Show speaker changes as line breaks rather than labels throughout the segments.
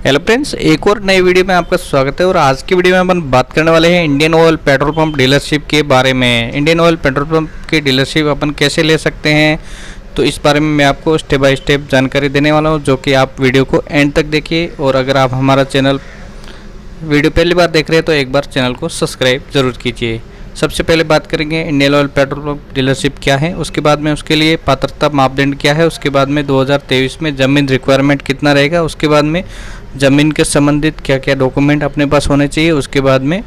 Hello friends, एक और नई वीडियो में आपका स्वागत है। और आज की वीडियो में अपन बात करने वाले हैं Indian oil petrol pump dealership के बारे में। इंडियन ऑयल पेट्रोल पंप की डीलरशिप अपन कैसे ले सकते हैं, तो इस बारे में मैं आपको स्टेप बाय स्टेप जानकारी देने वाला हूं, जो कि आप वीडियो को एंड तक देखिए। और अगर आप हमारा चैनल वीडियो पहली बार देख रहे हैं तो एक बार चैनल को सब्सक्राइब ज़रूर कीजिए। सबसे पहले बात करेंगे Indian oil petrol pump dealership क्या है, उसके बाद में उसके लिए पात्रता मापदंड क्या है, उसके बाद में 2023 में ज़मीन रिक्वायरमेंट कितना रहेगा, उसके बाद में ज़मीन के संबंधित क्या क्या डॉक्यूमेंट अपने पास होने चाहिए, उसके बाद में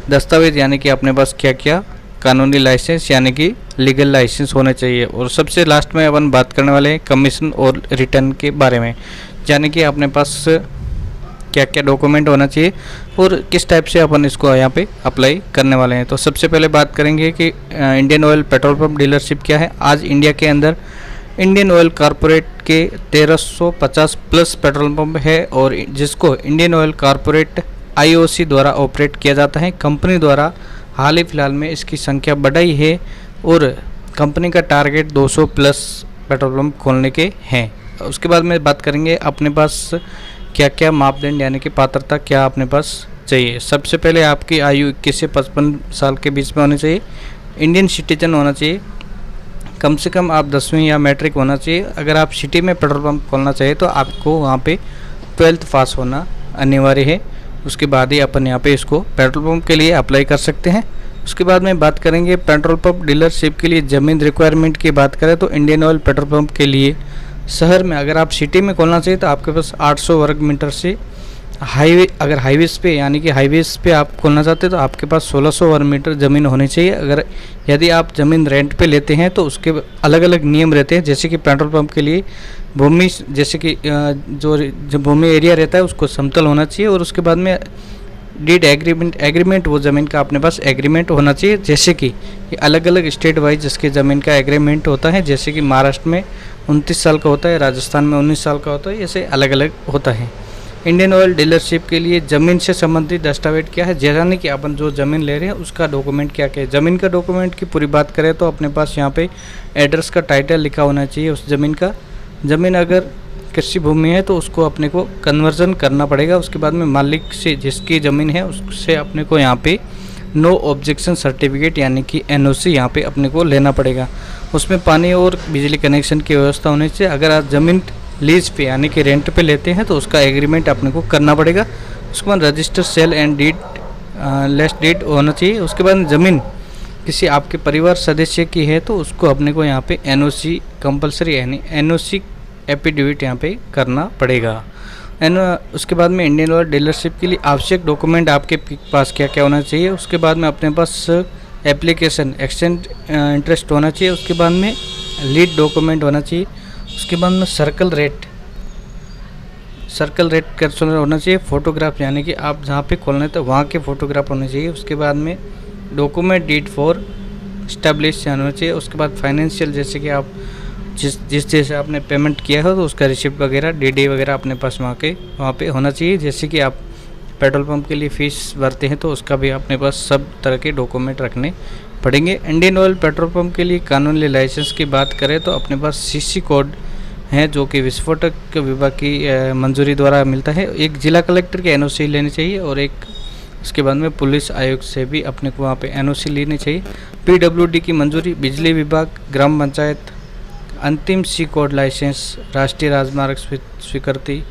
दस्तावेज यानी कि अपने पास क्या क्या कानूनी लाइसेंस यानी कि लीगल लाइसेंस होने चाहिए। और सबसे लास्ट में अपन बात करने वाले हैं कमीशन और रिटर्न के बारे में, यानी कि अपने पास क्या क्या डॉक्यूमेंट होना चाहिए और किस टाइप से अपन इसको यहाँ पे अप्लाई करने वाले हैं। तो सबसे पहले बात करेंगे कि Indian oil petrol pump dealership क्या है। आज इंडिया के अंदर इंडियन ऑयल कॉरपोरेट के 1350 प्लस पेट्रोल पंप है और जिसको इंडियन ऑयल कॉरपोरेट आईओसी द्वारा ऑपरेट किया जाता है। कंपनी द्वारा हाल ही फिलहाल में इसकी संख्या बढ़ाई है और कंपनी का टारगेट 200 प्लस पेट्रोल पंप खोलने के हैं। उसके बाद में बात करेंगे अपने पास क्या क्या मापदंड यानी कि पात्रता क्या अपने पास चाहिए। सबसे पहले आपकी आयु 21 से 55 साल के बीच में होनी चाहिए, इंडियन सिटीजन होना चाहिए, कम से कम आप 10वीं या मैट्रिक होना चाहिए। अगर आप सिटी में पेट्रोल पंप खोलना चाहिए तो आपको वहाँ पे 12th पास होना अनिवार्य है। उसके बाद ही अपन यहाँ पे इसको पेट्रोल पंप के लिए अप्लाई कर सकते हैं। उसके बाद में बात करेंगे पेट्रोल पंप डीलरशिप के लिए ज़मीन रिक्वायरमेंट की बात करें तो इंडियन ऑयल पेट्रोल पंप के लिए शहर में अगर आप सिटी में खोलना चाहिए तो आपके पास 800 वर्ग मीटर से हाईवे, अगर हाईवेज पे यानी कि हाईवेज पे आप खोलना चाहते हैं तो आपके पास 1600 वर्ग मीटर ज़मीन होनी चाहिए। अगर यदि आप ज़मीन रेंट पे लेते हैं तो उसके अलग अलग नियम रहते हैं, जैसे कि पेट्रोल पंप के लिए भूमि, जैसे कि जो भूमि एरिया रहता है उसको समतल होना चाहिए। और उसके बाद में डीड एग्रीमेंट वो ज़मीन का अपने पास एग्रीमेंट होना चाहिए। जैसे कि अलग अलग स्टेट वाइज जिसके ज़मीन का एग्रीमेंट होता है, जैसे कि महाराष्ट्र में 29 साल का होता है, राजस्थान में 19 साल का होता है, ऐसे अलग अलग होता है। इंडियन ऑयल डीलरशिप के लिए ज़मीन से संबंधित दस्तावेज क्या है, यानी कि अपन जो ज़मीन ले रहे हैं उसका डॉक्यूमेंट क्या क्या है। ज़मीन का डॉक्यूमेंट की पूरी बात करें तो अपने पास यहाँ पे एड्रेस का टाइटल लिखा होना चाहिए उस ज़मीन का। ज़मीन अगर कृषि भूमि है तो उसको अपने को कन्वर्जन करना पड़ेगा। उसके बाद में मालिक से जिसकी ज़मीन है उससे अपने को यहाँ पे नो ऑब्जेक्शन सर्टिफिकेट यानी कि एनओसी यहाँ पे अपने को लेना पड़ेगा। उसमें पानी और बिजली कनेक्शन की व्यवस्था होनी चाहिए। अगर आप ज़मीन लीज पे यानी कि रेंट पे लेते हैं तो उसका एग्रीमेंट अपने को करना पड़ेगा। उसके बाद register sale and deed lease deed होना चाहिए। उसके बाद ज़मीन किसी आपके परिवार सदस्य की है तो उसको अपने को यहाँ पे एनओसी कंपलसरी यानी एनओसी एफिडेविट यहाँ पे करना पड़ेगा। उसके बाद में इंडियन ऑयल डीलरशिप के लिए आवश्यक डॉक्यूमेंट आपके पास क्या क्या होना चाहिए। उसके बाद में अपने पास एप्लीकेशन एक्सचेंज इंटरेस्ट होना चाहिए। उसके बाद में लीड डॉक्यूमेंट होना चाहिए। उसके बाद में सर्कल रेट कैप्चर होना चाहिए। फ़ोटोग्राफ यानी कि आप जहाँ पे खोलना है तो वहाँ के फ़ोटोग्राफ होने चाहिए। उसके बाद में डॉक्यूमेंट डीड फॉर स्टैब्लिश होना चाहिए। उसके बाद फाइनेंशियल, जैसे कि आप जिस जैसे आपने पेमेंट किया हो तो उसका रिसिप्ट वगैरह डीडी वगैरह अपने पास वहाँ पे होना चाहिए। जैसे कि आप पेट्रोल पंप के लिए फ़ीस भरते हैं तो उसका भी अपने पास सब तरह के डॉक्यूमेंट रखने पड़ेंगे। इंडियन ऑयल पेट्रोल पंप के लिए कानूनी लाइसेंस की बात करें तो अपने पास सीसी कोड है जो कि विस्फोटक विभाग की मंजूरी द्वारा मिलता है। एक जिला कलेक्टर की एनओसी लेनी चाहिए और एक उसके बाद में पुलिस आयोग से भी अपने को वहाँ पे एनओसी लेनी चाहिए। पीडब्ल्यूडी की मंजूरी, बिजली विभाग, ग्राम पंचायत, अंतिम सी कोड लाइसेंस, राष्ट्रीय राजमार्ग स्वीकृति,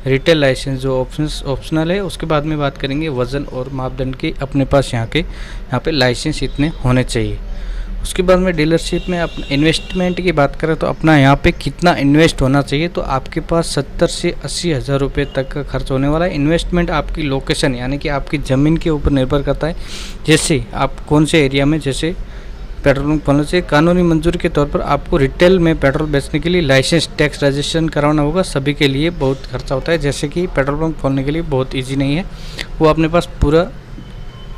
रिटेल लाइसेंस जो ऑप्शनल है। उसके बाद में बात करेंगे वज़न और मापदंड की, अपने पास यहाँ पे लाइसेंस इतने होने चाहिए। उसके बाद में डीलरशिप में अपना इन्वेस्टमेंट की बात करें तो अपना यहाँ पे कितना इन्वेस्ट होना चाहिए, तो आपके पास 70 से 80 हज़ार रुपये तक का खर्च होने वाला है। इन्वेस्टमेंट आपकी लोकेशन यानी कि आपकी ज़मीन के ऊपर निर्भर करता है, जैसे आप कौन से एरिया में जैसे पेट्रोल पंप खोलना चाहिए। कानूनी मंजूरी के तौर पर आपको रिटेल में पेट्रोल बेचने के लिए लाइसेंस टैक्स रजिस्ट्रेशन कराना होगा। सभी के लिए बहुत खर्चा होता है, जैसे कि पेट्रोल पंप खोलने के लिए बहुत इजी नहीं है, वो अपने पास पूरा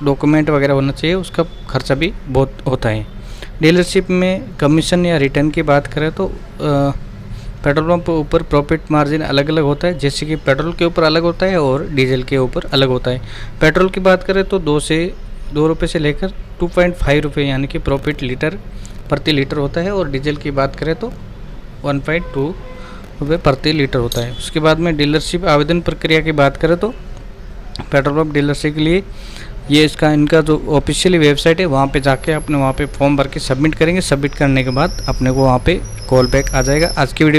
डॉक्यूमेंट वगैरह होना चाहिए, उसका खर्चा भी बहुत होता है। डीलरशिप में कमीशन या रिटर्न की बात करें तो पेट्रोल पंप के ऊपर प्रॉफिट मार्जिन अलग अलग होता है, जैसे कि पेट्रोल के ऊपर अलग होता है और डीजल के ऊपर अलग होता है। पेट्रोल की बात करें तो 2 रुपये से लेकर 2.5 रुपये यानी कि प्रॉफिट प्रति लीटर होता है। और डीजल की बात करें तो 1.2 रुपये प्रति लीटर होता है। उसके बाद में डीलरशिप आवेदन प्रक्रिया की बात करें तो पेट्रोल पंप डीलरशिप के लिए ये इनका जो ऑफिशियली वेबसाइट है वहाँ पे जाके अपने वहाँ पे फॉर्म भर के सबमिट करेंगे। सबमिट करने के बाद अपने को वहाँ पे कॉल बैक आ जाएगा। आज की वीडियो